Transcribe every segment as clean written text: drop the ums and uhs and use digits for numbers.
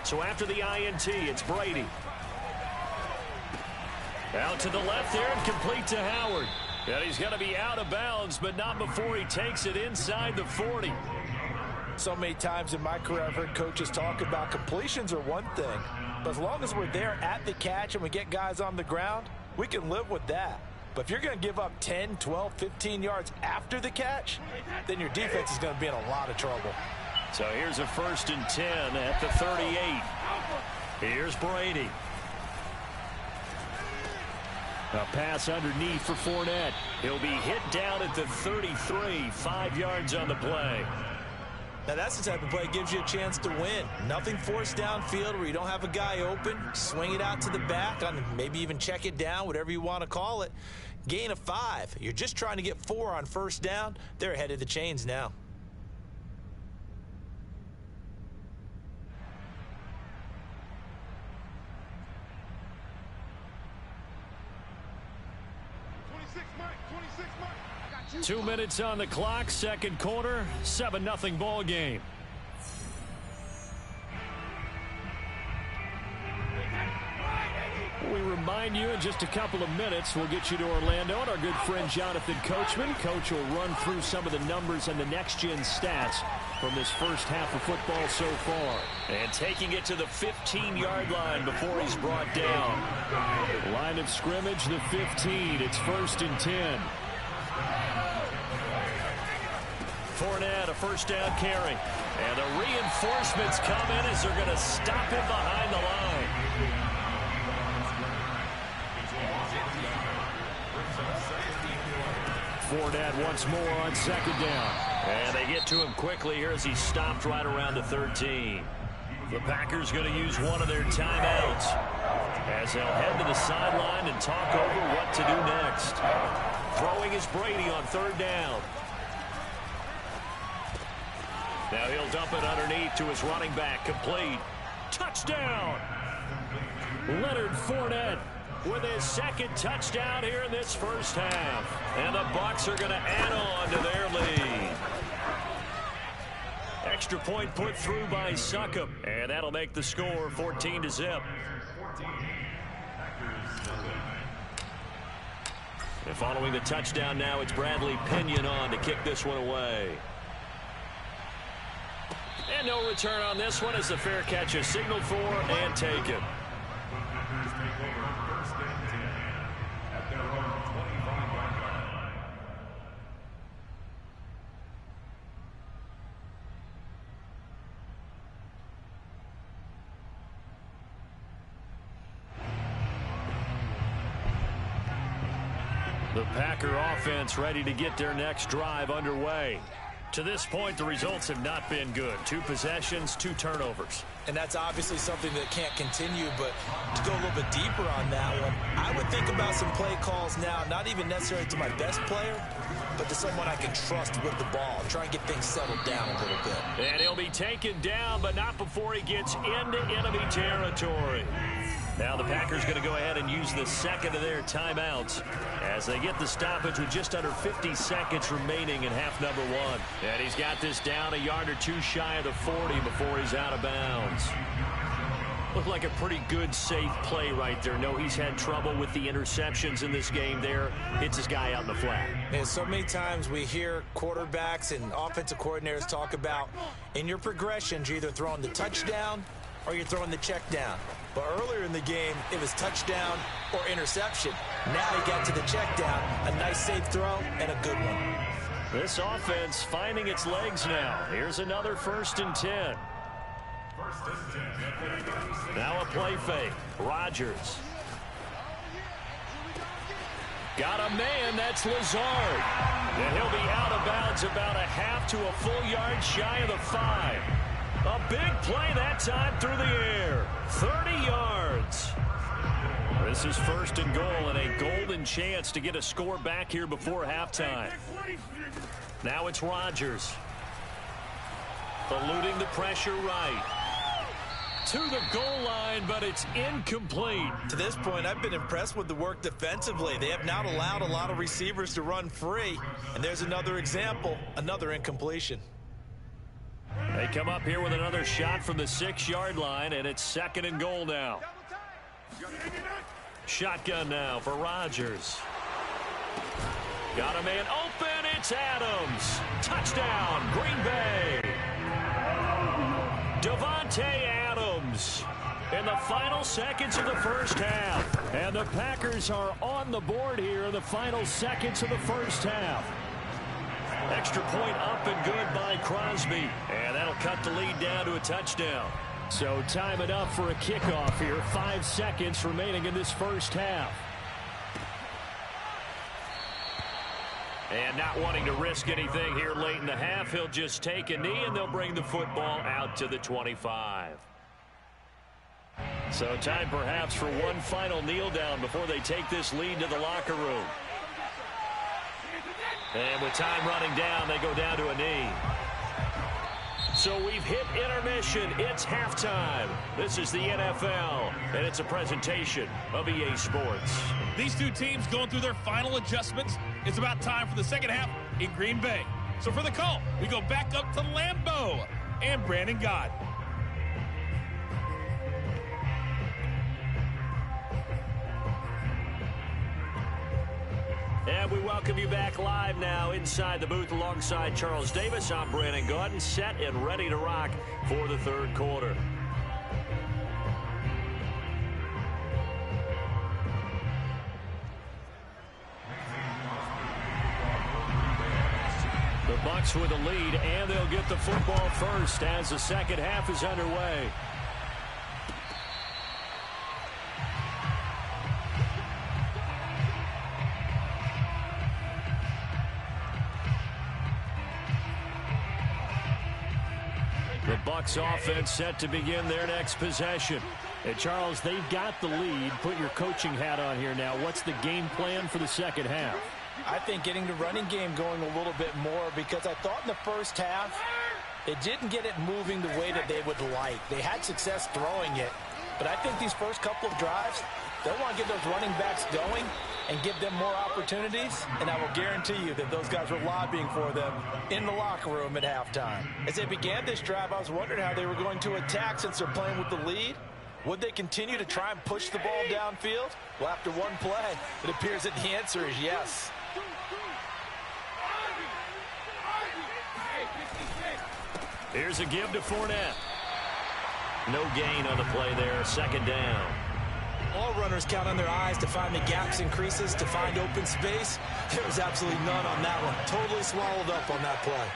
So after the INT, it's Brady. Out to the left there and complete to Howard. And he's going to be out of bounds, but not before he takes it inside the 40. So many times in my career, I've heard coaches talk about completions are one thing. But as long as we're there at the catch and we get guys on the ground, we can live with that. But if you're going to give up 10, 12, 15 yards after the catch, then your defense is going to be in a lot of trouble. So here's a 1st and 10 at the 38. Here's Brady. A pass underneath for Fournette. He'll be hit down at the 33, 5 yards on the play. Now that's the type of play that gives you a chance to win. Nothing forced downfield where you don't have a guy open. Swing it out to the back, maybe even check it down, whatever you want to call it. Gain of 5. You're just trying to get 4 on 1st down. They're ahead of the chains now. Mike. 2 minutes on the clock, 2nd quarter, 7-0 ball game. We remind you in just a couple of minutes we'll get you to Orlando and our good friend Jonathan Coachman. Coach will run through some of the numbers and the next-gen stats from this first half of football so far. And taking it to the 15-yard line before he's brought down. Line of scrimmage, the 15. It's 1st and 10. Fournette, a 1st down carry. And the reinforcements come in as they're going to stop him behind the line. Fournette once more on 2nd down. And they get to him quickly here as he's stopped right around the 13. The Packers going to use one of their timeouts as they'll head to the sideline and talk over what to do next. Throwing is Brady on 3rd down. Now he'll dump it underneath to his running back. Complete. Touchdown! Leonard Fournette with his 2nd touchdown here in this first half. And the Bucs are going to add on to their lead. Extra point put through by Succop. And that'll make the score 14-0. And following the touchdown now, it's Bradley Pinion on to kick this one away. And no return on this one as the fair catch is signaled for and taken. The Packer offense ready to get their next drive underway. To this point, the results have not been good. 2 possessions, 2 turnovers. And that's obviously something that can't continue, but to go a little bit deeper on that one, I would think about some play calls now, not even necessarily to my best player, but to someone I can trust with the ball. Try and get things settled down a little bit. And he'll be taken down, but not before he gets into enemy territory. Now the Packers going to go ahead and use the 2nd of their timeouts as they get the stoppage with just under 50 seconds remaining in half number 1. And he's got this down a yard or 2 shy of the 40 before he's out of bounds. Looked like a pretty good, safe play right there. No, he's had trouble with the interceptions in this game there. Hits his guy out in the flat. And so many times we hear quarterbacks and offensive coordinators talk about in your progressions, you're either throwing the touchdown or you're throwing the check down. But earlier in the game, it was touchdown or interception. Now he got to the check down, a nice safe throw, and a good one. This offense finding its legs now. Here's another 1st and 10. Now a play fake. Rodgers. Got a man, that's Lazard. And he'll be out of bounds about a half to a full yard shy of the 5. A big play that time through the air. 30 yards. This is 1st and goal and a golden chance to get a score back here before halftime. Now it's Rodgers. Eluding the pressure right. To the goal line, but it's incomplete. To this point, I've been impressed with the work defensively. They have not allowed a lot of receivers to run free. And there's another example, another incompletion. They come up here with another shot from the 6-yard line, and it's 2nd and goal now. Shotgun now for Rodgers. Got a man open. It's Adams. Touchdown, Green Bay. Davante Adams in the final seconds of the first half. And the Packers are on the board here in the final seconds of the first half. Extra point up and good by Crosby. And that'll cut the lead down to a touchdown. So time it up for a kickoff here. 5 seconds remaining in this first half. And not wanting to risk anything here late in the half, he'll just take a knee and they'll bring the football out to the 25. So time perhaps for one final kneel down before they take this lead to the locker room. And with time running down, they go down to a knee. So we've hit intermission. It's halftime. This is the NFL, and it's a presentation of EA Sports. These two teams going through their final adjustments. It's about time for the second half in Green Bay. So for the call, we go back up to Lambeau and Brandon Gott. And we welcome you back live now inside the booth alongside Charles Davis. I'm Brandon Gaudin, set and ready to rock for the third quarter. The Bucs with a lead, and they'll get the football first as the second half is underway. The Bucs offense set to begin their next possession. And Charles, they've got the lead. Put your coaching hat on here now. What's the game plan for the second half? I think getting the running game going a little bit more, because I thought in the first half it didn't get it moving the way that they would like. They had success throwing it, but I think these first couple of drives, they want to get those running backs going and give them more opportunities, and I will guarantee you that those guys were lobbying for them in the locker room at halftime. As they began this drive, I was wondering how they were going to attack since they're playing with the lead. Would they continue to try and push the ball downfield? Well, after one play, it appears that the answer is yes. Here's a give to Fournette. No gain on the play there, second down. All runners count on their eyes to find the gaps and creases, to find open space. There was absolutely none on that one. Totally swallowed up on that play.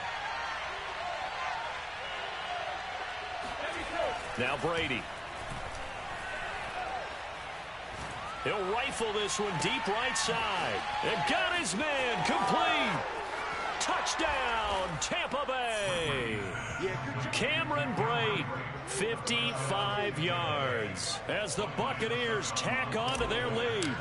Now Brady. He'll rifle this one deep right side. And got his man complete. Touchdown, Tampa Bay. Cameron Brate, 55 yards as the Buccaneers tack on to their lead.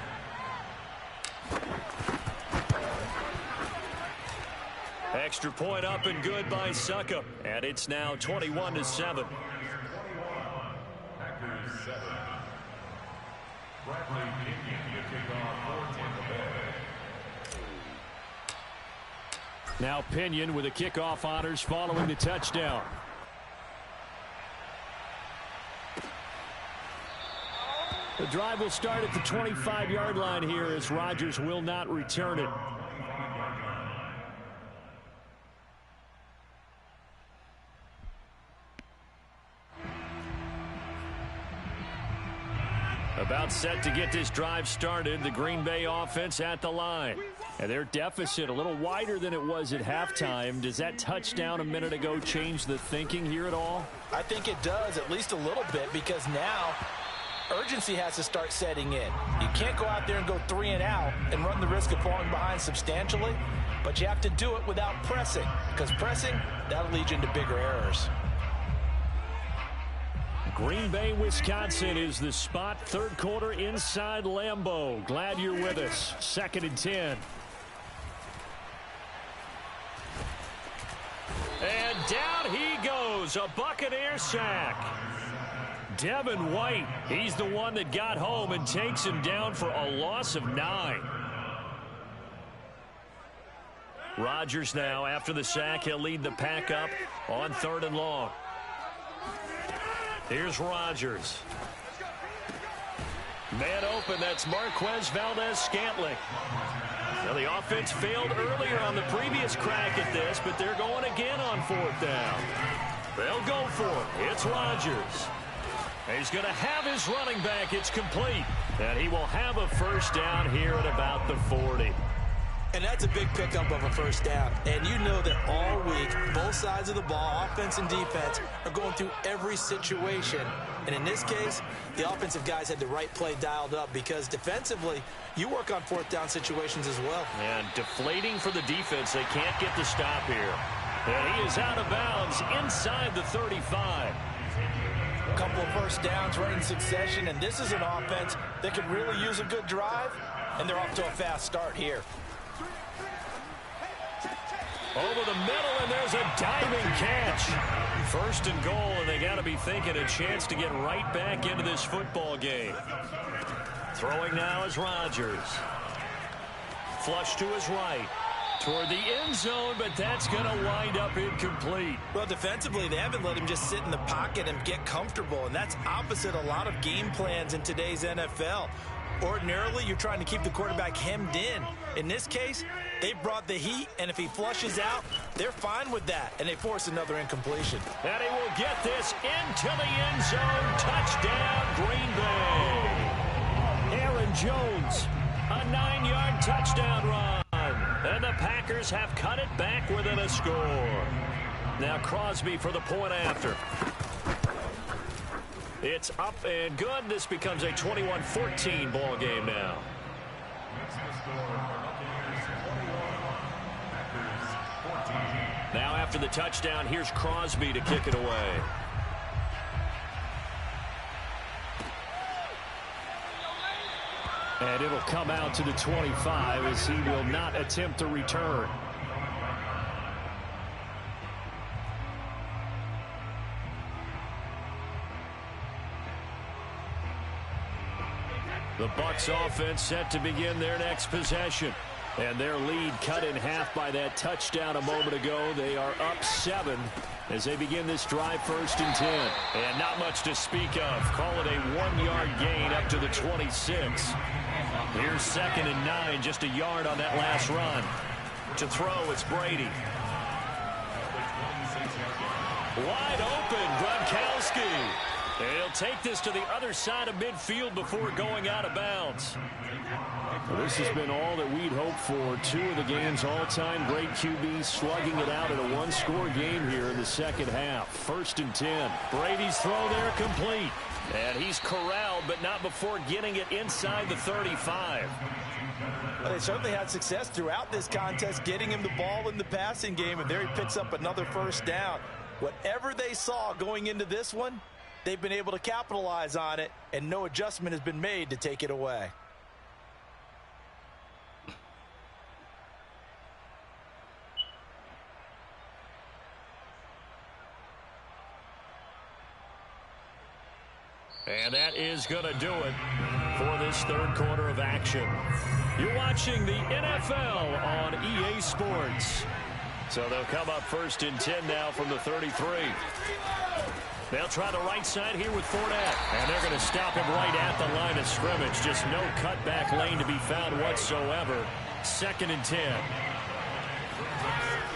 Extra point up and good by Suckup. And it's now 21-7. Now Pinion with the kickoff honors following the touchdown. The drive will start at the 25-yard line here as Rodgers will not return it. About set to get this drive started. The Green Bay offense at the line. And their deficit a little wider than it was at halftime. Does that touchdown a minute ago change the thinking here at all? I think it does, at least a little bit, because now urgency has to start setting in. You can't go out there and go 3 and out and run the risk of falling behind substantially, but you have to do it without pressing, because pressing, that'll lead you into bigger errors. Green Bay, Wisconsin is the spot. Third quarter inside Lambeau. Glad you're with us. 2nd and 10. And down he goes. A Buccaneer sack. Devin White, he's the one that got home and takes him down for a loss of 9. Rodgers now, after the sack, he'll lead the pack up on 3rd and long. Here's Rodgers. Man open, that's Marquez Valdez-Scantling. Now, the offense failed earlier on the previous crack at this, but they're going again on 4th down. They'll go for it. It's Rodgers. He's going to have his running back. It's complete. And he will have a first down here at about the 40. And that's a big pickup of a first down. And you know that all week, both sides of the ball, offense and defense, are going through every situation. And in this case, the offensive guys had the right play dialed up because defensively, you work on 4th down situations as well. And deflating for the defense. They can't get the stop here. And he is out of bounds inside the 35. A couple of first downs right in succession, and this is an offense that could really use a good drive, and they're off to a fast start here. Over the middle, and there's a diving catch. 1st and goal, and they got to be thinking a chance to get right back into this football game. Throwing now is Rodgers. Flush to his right. Toward the end zone, but that's going to wind up incomplete. Well, defensively, they haven't let him just sit in the pocket and get comfortable, and that's opposite a lot of game plans in today's NFL. Ordinarily, you're trying to keep the quarterback hemmed in. In this case, they brought the heat, and if he flushes out, they're fine with that, and they force another incompletion. And he will get this into the end zone. Touchdown, Green Bay. Aaron Jones, a 9-yard touchdown run. And the Packers have cut it back within a score. Now Crosby for the point after. It's up and good. This becomes a 21-14 ball game now. Now after the touchdown, here's Crosby to kick it away. And it'll come out to the 25 as he will not attempt to return. The Bucs offense set to begin their next possession. And their lead cut in half by that touchdown a moment ago. They are up 7 as they begin this drive, 1st and 10. And not much to speak of. Call it a 1-yard gain up to the 26. Here's 2nd and 9, just a yard on that last run. To throw, it's Brady. Wide open, Gronkowski. He'll take this to the other side of midfield before going out of bounds. Well, this has been all that we'd hoped for. 2 of the game's all-time great QBs slugging it out in a 1-score game here in the second half. 1st and 10. Brady's throw there complete. And he's corralled, but not before getting it inside the 35. Well, they certainly had success throughout this contest, getting him the ball in the passing game, and there he picks up another first down. Whatever they saw going into this one, they've been able to capitalize on it, and no adjustment has been made to take it away. And that is going to do it for this 3rd quarter of action. You're watching the NFL on EA Sports. So they'll come up 1st and 10 now from the 33. They'll try the right side here with Fournette. And they're going to stop him right at the line of scrimmage. Just no cutback lane to be found whatsoever. 2nd and 10.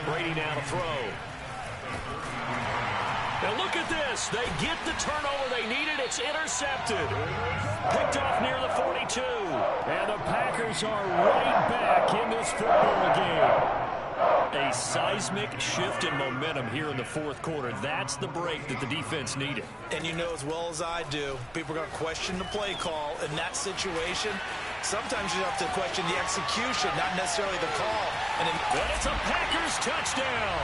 Brady now to throw. Now look at this. They get the turnover they needed. It's intercepted. Picked off near the 42. And the Packers are right back in this football game. A seismic shift in momentum here in the 4th quarter. That's the break that the defense needed. And you know as well as I do, people are going to question the play call in that situation. Sometimes you have to question the execution, not necessarily the call. And it's a Packers touchdown.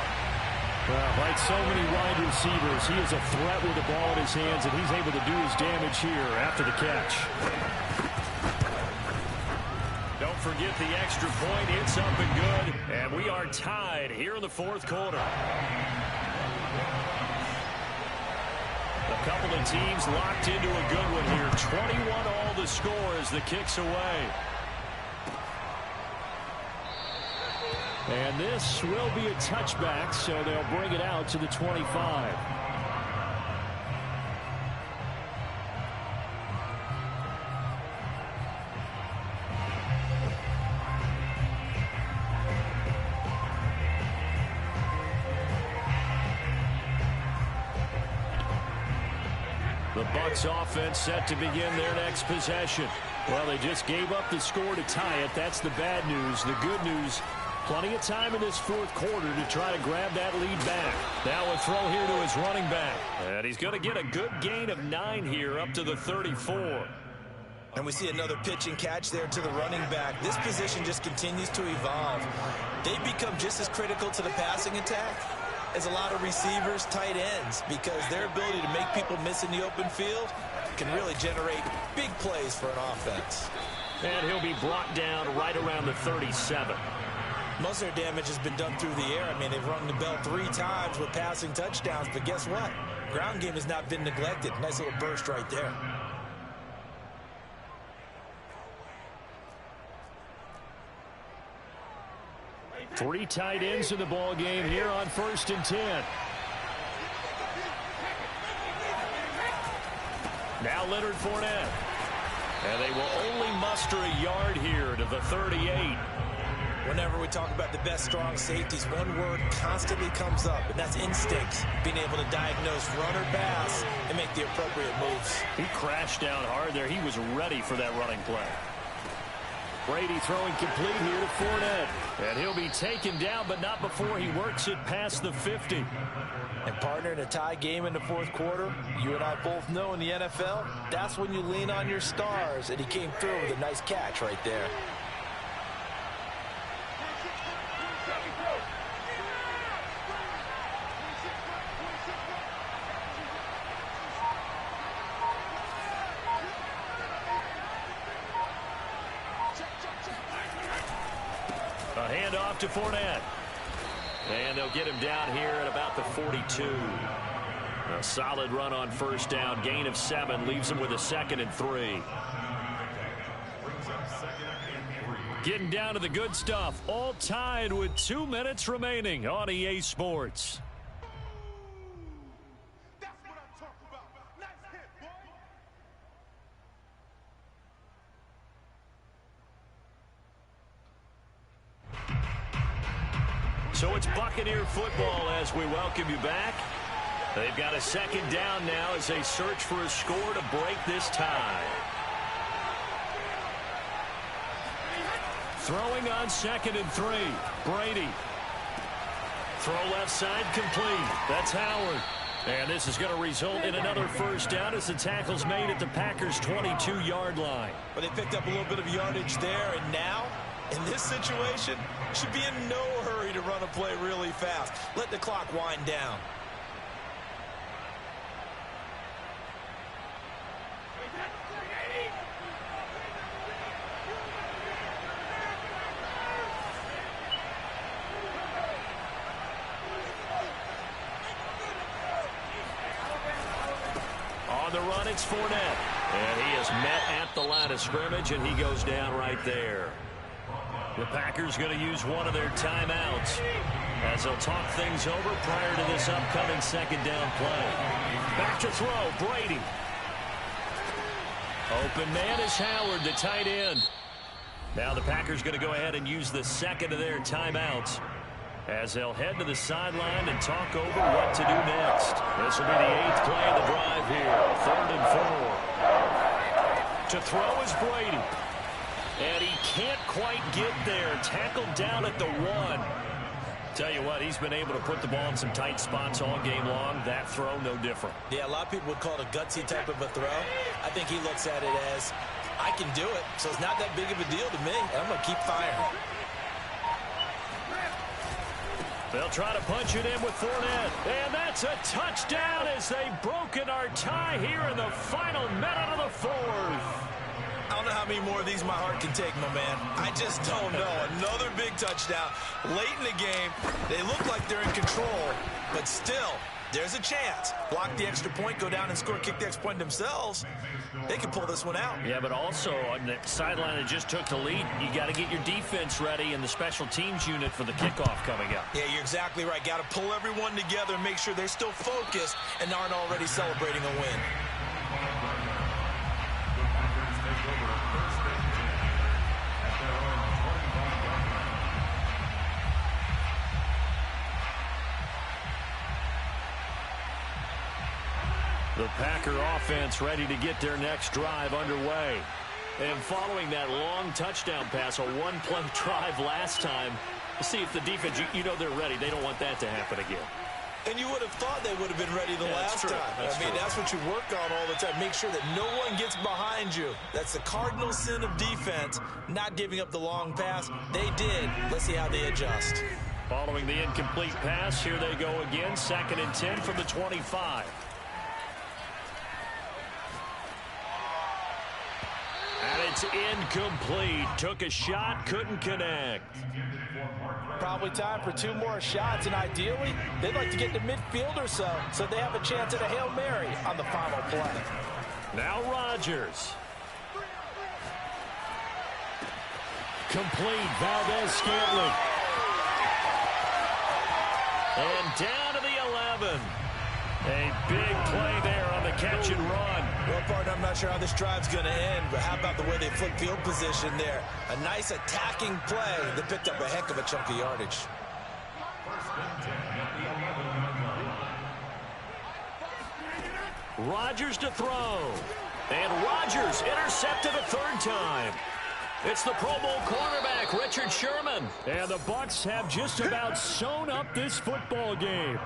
Well, like so many wide receivers, he is a threat with the ball in his hands, and he's able to do his damage here after the catch. Don't forget the extra point. It's up and good. And we are tied here in the 4th quarter. A couple of teams locked into a good one here. 21 all the score as the kick's away. And this will be a touchback, so they'll bring it out to the 25. The Bucs offense set to begin their next possession. Well, they just gave up the score to tie it. That's the bad news. The good news, plenty of time in this fourth quarter to try to grab that lead back. Now a throw here to his running back. And he's going to get a good gain of 9 here up to the 34. And we see another pitch and catch there to the running back. This position just continues to evolve. They become just as critical to the passing attack as a lot of receivers, tight ends, because their ability to make people miss in the open field can really generate big plays for an offense. And he'll be brought down right around the 37. Most of their damage has been done through the air. I mean, they've rung the bell 3 times with passing touchdowns, but guess what? Ground game has not been neglected. Nice little burst right there. Three tight ends in the ball game here on 1st and 10. Now Leonard Fournette. And they will only muster a yard here to the 38. Whenever we talk about the best strong safeties, one word constantly comes up, and that's instincts. Being able to diagnose run or pass and make the appropriate moves. He crashed down hard there. He was ready for that running play. Brady throwing complete here to Fournette. And he'll be taken down, but not before he works it past the 50. And partner, in a tie game in the fourth quarter, you and I both know in the NFL, that's when you lean on your stars. And he came through with a nice catch right there. A handoff to Fournette. And they'll get him down here at about the 42. A solid run on first down. Gain of 7 leaves him with a 2nd and 3. Getting down to the good stuff. All tied with 2 minutes remaining on EA Sports. So it's Buccaneer football as we welcome you back. They've got a 2nd down now as they search for a score to break this tie. Throwing on 2nd and 3. Brady. Throw left side complete. That's Howard. And this is going to result in another first down as the tackle's made at the Packers' 22-yard line. But they picked up a little bit of yardage there, and now, in this situation, should be in no hurry to run a play really fast. Let the clock wind down. On the run, it's Fournette. And he is met at the line of scrimmage, and he goes down right there. The Packers going to use one of their timeouts as they'll talk things over prior to this upcoming 2nd down play. Back to throw, Brady. Open man is Howard, the tight end. Now the Packers going to go ahead and use the 2nd of their timeouts as they'll head to the sideline and talk over what to do next. This will be the 8th play of the drive here. 3rd and 4. To throw is Brady. And he can't quite get there. Tackled down at the 1. Tell you what, he's been able to put the ball in some tight spots all game long. That throw, no different. Yeah, a lot of people would call it a gutsy type of a throw. I think he looks at it as, I can do it, so it's not that big of a deal to me, and I'm going to keep firing. They'll try to punch it in with Fournette. And that's a touchdown as they've broken our tie here in the final minute of the 4th. don't know how many more of these my heart can take, my man. I just don't know. Another big touchdown late in the game. They look like they're in control, but still, there's a chance. Block the extra point, go down and score, kick the extra point themselves. They can pull this one out. Yeah, but also on the sideline that just took the lead, you got to get your defense ready and the special teams unit for the kickoff coming up. Yeah, you're exactly right. Got to pull everyone together and make sure they're still focused and aren't already celebrating a win. The Packer offense ready to get their next drive underway. And following that long touchdown pass, a one-play drive last time, see if the defense, you know they're ready. They don't want that to happen again. And you would have thought they would have been ready the last time. That's what you work on all the time. Make sure that no one gets behind you. That's the cardinal sin of defense, not giving up the long pass. They did. Let's see how they adjust. Following the incomplete pass, here they go again. 2nd and 10 from the 25. And it's incomplete. Took a shot, couldn't connect. Probably time for 2 more shots, and ideally, they'd like to get to midfield or so they have a chance at a Hail Mary on the final play. Now Rodgers. Complete, Valdez-Scantling. And down to the 11. A big play there on the catch and run. Well, partner, I'm not sure how this drive's going to end, but how about the way they flip field position there? A nice attacking play that picked up a heck of a chunk of yardage. Rodgers to throw. And Rodgers intercepted a 3rd time. It's the Pro Bowl cornerback, Richard Sherman. And the Bucs have just about sewn up this football game.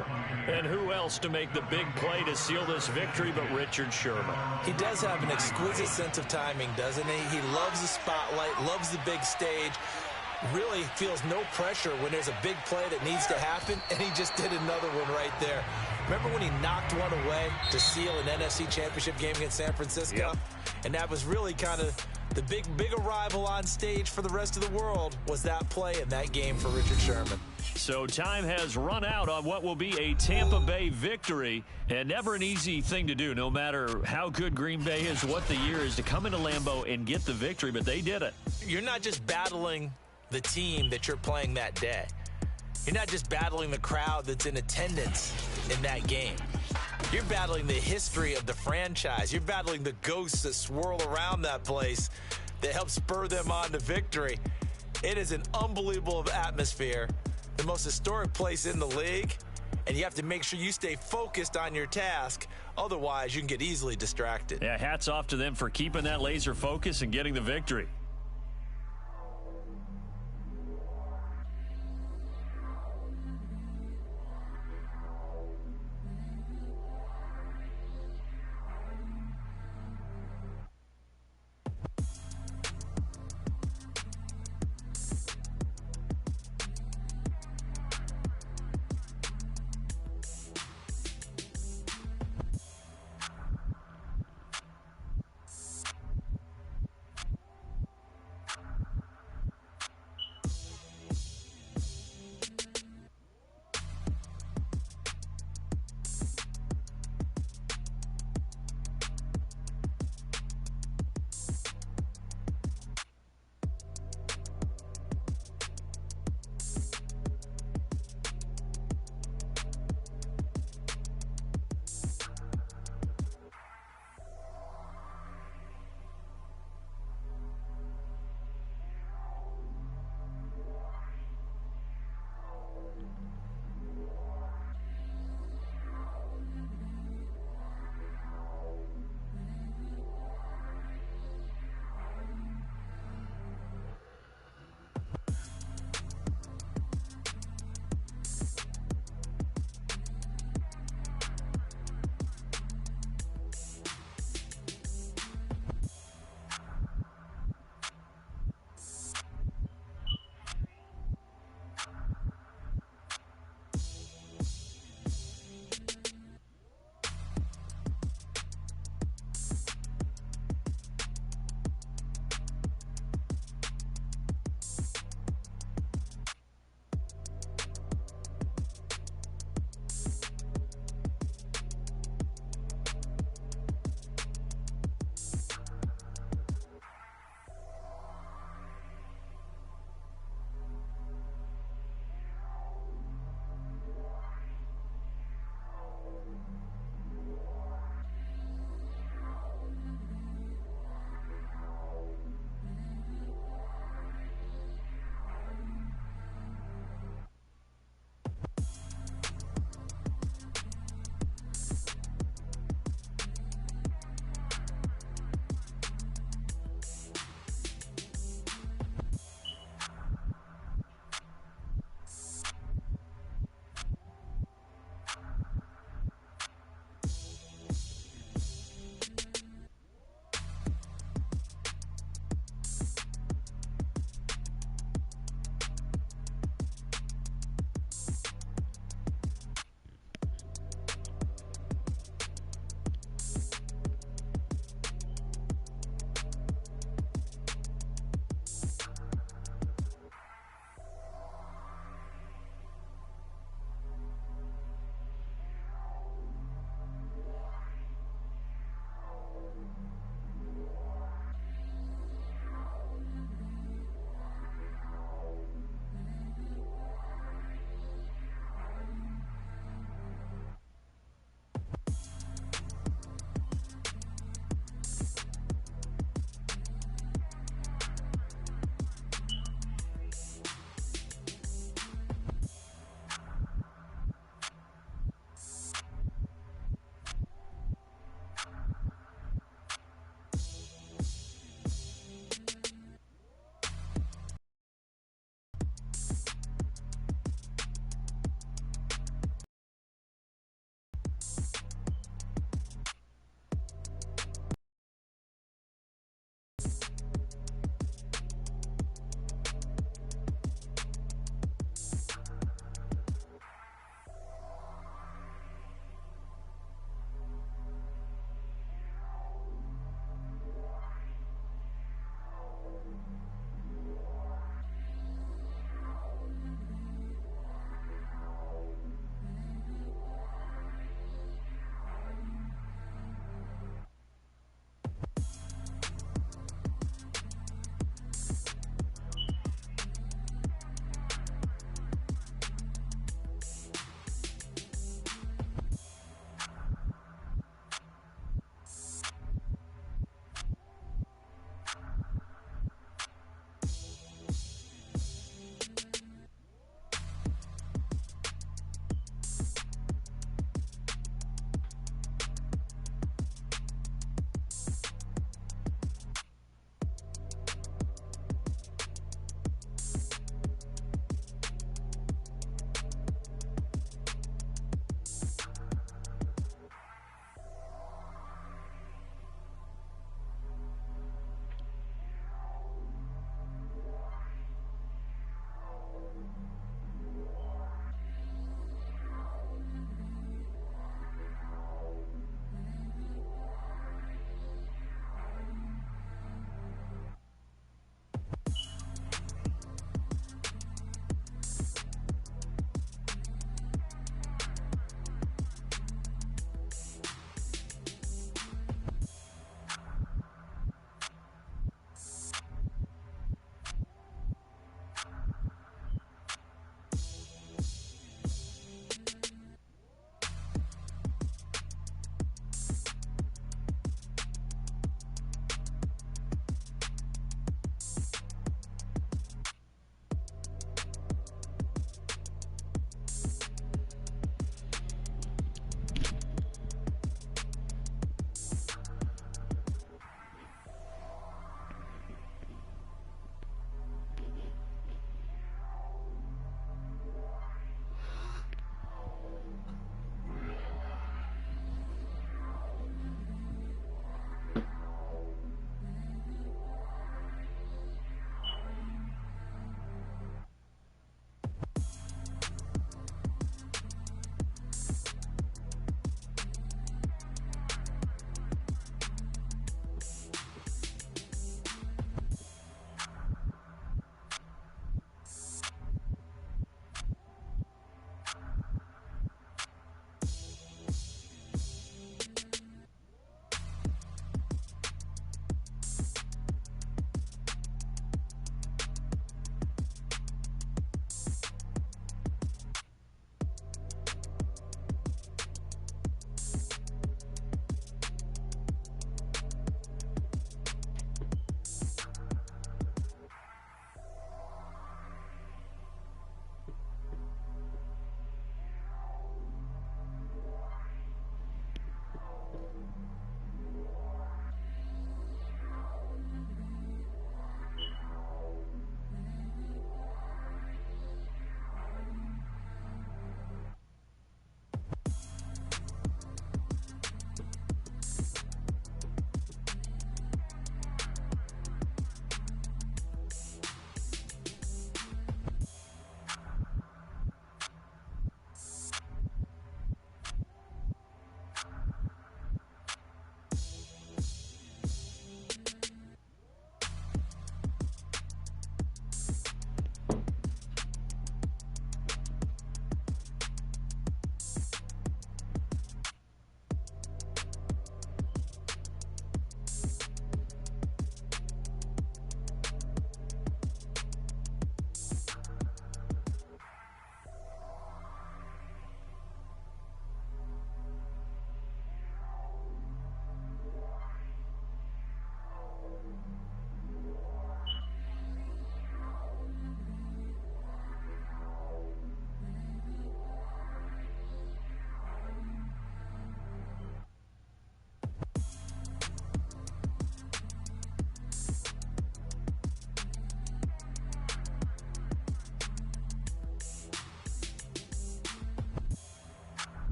And who else to make the big play to seal this victory but Richard Sherman? He does have an exquisite sense of timing, doesn't he? He loves the spotlight, loves the big stage, really feels no pressure when there's a big play that needs to happen, and he just did another one right there. Remember when he knocked one away to seal an NFC Championship game against San Francisco? Yep. And that was really kind of the big arrival on stage for the rest of the world was that play in that game for Richard Sherman. So time has run out on what will be a Tampa Bay victory, and never an easy thing to do, no matter how good Green Bay is, what the year is, to come into Lambeau and get the victory, but they did it. You're not just battling the team that you're playing that day. You're not just battling the crowd that's in attendance in that game. You're battling the history of the franchise. You're battling the ghosts that swirl around that place that help spur them on to victory. It is an unbelievable atmosphere, the most historic place in the league, and you have to make sure you stay focused on your task. Otherwise, you can get easily distracted. Yeah, hats off to them for keeping that laser focus and getting the victory.